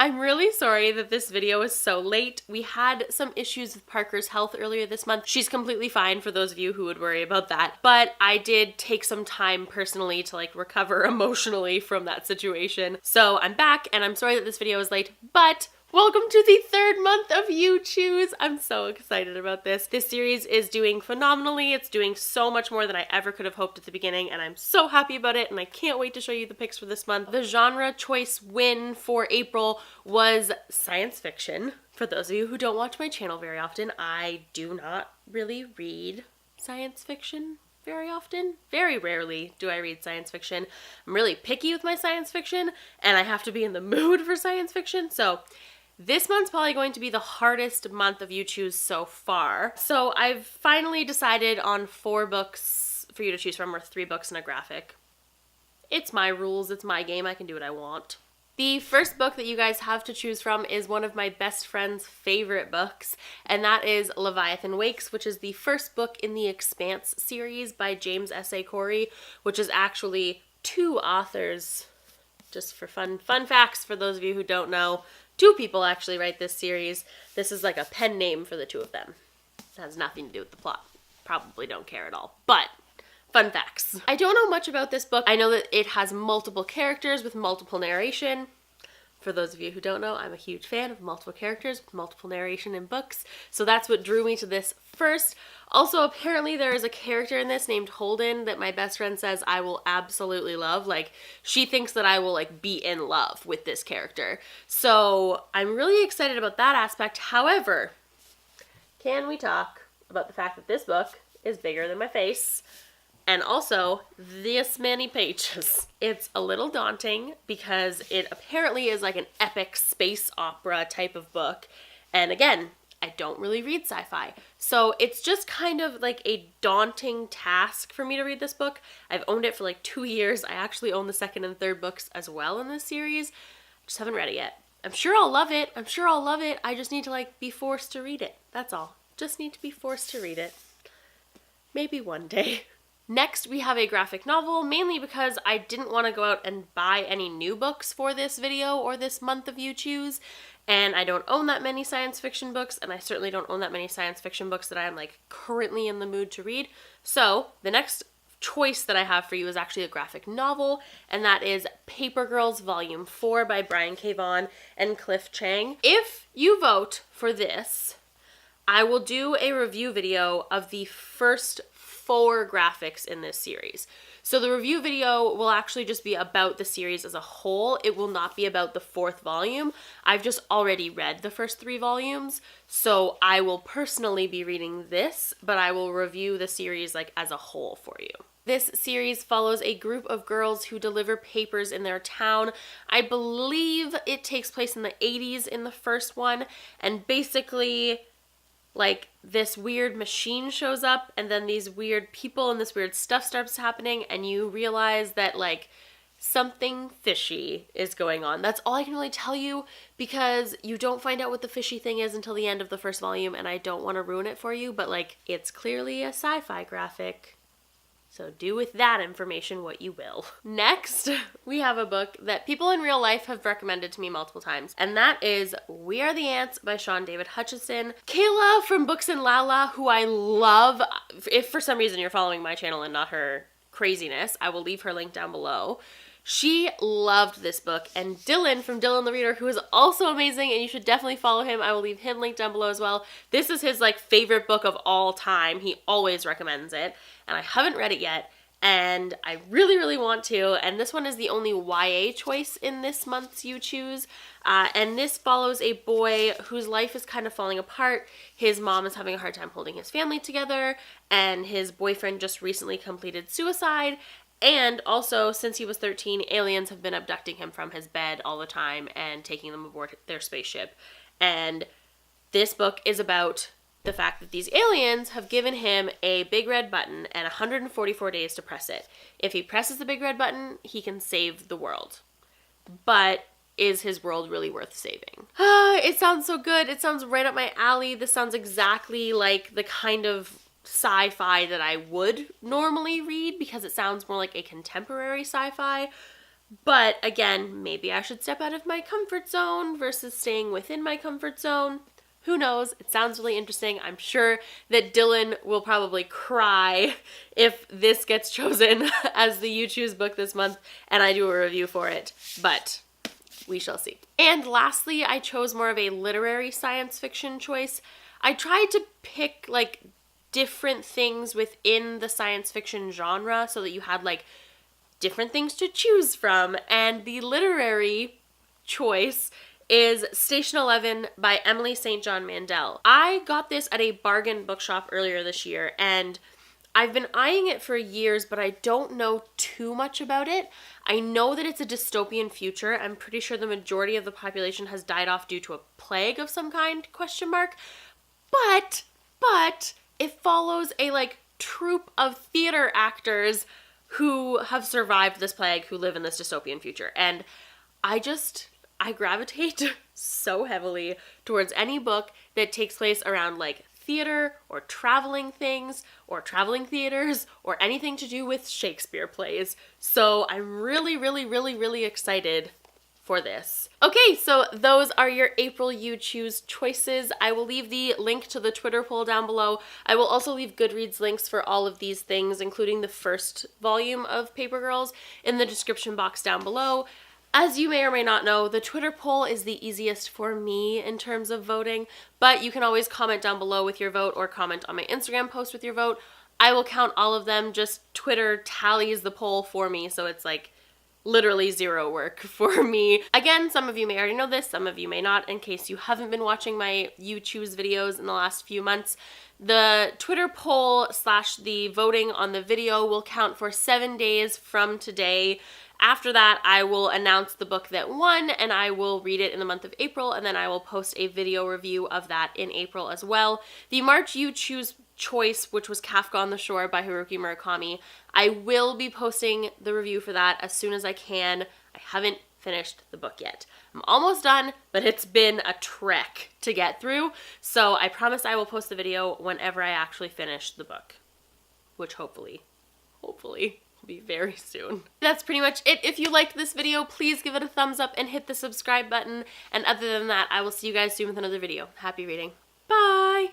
I'm really sorry that this video is so late. We had some issues with Parker's health earlier this month. She's completely fine for those of you who would worry about that. But I did take some time personally to recover emotionally from that situation. So I'm back and I'm sorry that this video is late, but welcome to the third month of You Choose. I'm so excited about this. This series is doing phenomenally. It's doing so much more than I ever could have hoped at the beginning, and I'm so happy about it, and I can't wait to show you the picks for this month. The genre choice win for April was science fiction. For those of you who don't watch my channel very often, I do not really read science fiction very often. Very rarely do I read science fiction. I'm really picky with my science fiction, and I have to be in the mood for science fiction, so this month's probably going to be the hardest month of You Choose so far. So I've finally decided on 4 books for you to choose from, or 3 books and a graphic. It's my rules, it's my game, I can do what I want. The first book that you guys have to choose from is one of my best friend's favorite books, and that is Leviathan Wakes, which is the first book in the Expanse series by James S.A. Corey, which is actually 2 authors. Just for fun facts for those of you who don't know, 2 people actually write this series. This is like a pen name for the 2 of them. It has nothing to do with the plot. Probably don't care at all, but fun facts. I don't know much about this book. I know that it has multiple characters with multiple narration. For those of you who don't know, I'm a huge fan of multiple characters with multiple narration in books, so that's what drew me to this first. Also, apparently there is a character in this named Holden that my best friend says I will absolutely love. She thinks that I will be in love with this character. So I'm really excited about that aspect. However, can we talk about the fact that this book is bigger than my face? And also, this many pages. It's a little daunting because it apparently is like an epic space opera type of book. And again, I don't really read sci-fi. So it's just kind of like a daunting task for me to read this book. I've owned it for 2 years. I actually own the second and third books as well in this series. I just haven't read it yet. I'm sure I'll love it. I just need to be forced to read it. That's all. Just need to be forced to read it. Maybe one day. Next, we have a graphic novel, mainly because I didn't want to go out and buy any new books for this video or this month of You Choose, and I don't own that many science fiction books, and I certainly don't own that many science fiction books that I'm currently in the mood to read. So the next choice that I have for you is actually a graphic novel, and that is Paper Girls Volume 4 by Brian K. Vaughan and Cliff Chang. If you vote for this, I will do a review video of the first 4 graphics in this series. So the review video will actually just be about the series as a whole. It will not be about the 4th volume. I've just already read the first 3 volumes, so I will personally be reading this, but I will review the series as a whole for you. This series follows a group of girls who deliver papers in their town. I believe it takes place in the 80s in the first one, and basically this weird machine shows up, and then these weird people and this weird stuff starts happening, and you realize that something fishy is going on. That's all I can really tell you, because you don't find out what the fishy thing is until the end of the first volume, and I don't want to ruin it for you, but it's clearly a sci-fi graphic. So do with that information what you will. Next, we have a book that people in real life have recommended to me multiple times, and that is We Are the Ants by Sean David Hutchison. Kayla from Books and Lala, who I love, if for some reason you're following my channel and not her craziness, I will leave her link down below. She loved this book, and Dylan from Dylan the Reader, who is also amazing, and you should definitely follow him. I will leave him linked down below as well. This is his favorite book of all time. He always recommends it, and I haven't read it yet, and I really, really want to, and this one is the only YA choice in this month's You Choose, and this follows a boy whose life is kind of falling apart. His mom is having a hard time holding his family together, and his boyfriend just recently completed suicide. And also, since he was 13, aliens have been abducting him from his bed all the time and taking them aboard their spaceship. And this book is about the fact that these aliens have given him a big red button and 144 days to press it. If he presses the big red button, he can save the world. But is his world really worth saving? It sounds so good. It sounds right up my alley. This sounds exactly like the kind of sci-fi that I would normally read, because it sounds more like a contemporary sci-fi, But again, maybe I should step out of my comfort zone versus staying within my comfort zone. Who knows? It sounds really interesting. I'm sure that Dylan will probably cry if this gets chosen as the You Choose book this month and I do a review for it, but we shall see. And lastly, I chose more of a literary science fiction choice. I tried to pick like different things within the science fiction genre so that you had like different things to choose from, and the literary choice is Station 11 by Emily St. John Mandel. I got this at a bargain bookshop earlier this year, and I've been eyeing it for years, but I don't know too much about it. I know that it's a dystopian future. I'm pretty sure the majority of the population has died off due to a plague of some kind, ? But it follows a like troupe of theater actors who have survived this plague, who live in this dystopian future. And I gravitate so heavily towards any book that takes place around like theater or traveling things or traveling theaters or anything to do with Shakespeare plays. So I'm really excited for this. Okay, so those are your April You Choose choices. I will leave the link to the Twitter poll down below. I will also leave Goodreads links for all of these things, including the first volume of Paper Girls, in the description box down below. As you may or may not know, the Twitter poll is the easiest for me in terms of voting, but you can always comment down below with your vote or comment on my Instagram post with your vote. I will count all of them. Just Twitter tallies the poll for me, so it's like literally zero work for me. Again, some of you may already know this, some of you may not. In case you haven't been watching my You Choose videos in the last few months, the Twitter poll / the voting on the video will count for 7 days from today. After that, I will announce the book that won, and I will read it in the month of April, and then I will post a video review of that in April as well. The March You Choose choice, which was Kafka on the Shore by Haruki Murakami, I will be posting the review for that as soon as I can. I haven't finished the book yet. I'm almost done, but it's been a trek to get through, so I promise I will post the video whenever I actually finish the book, which hopefully will be very soon. That's pretty much it. If you liked this video, please give it a thumbs up and hit the subscribe button, and other than that, I will see you guys soon with another video. Happy reading. Bye!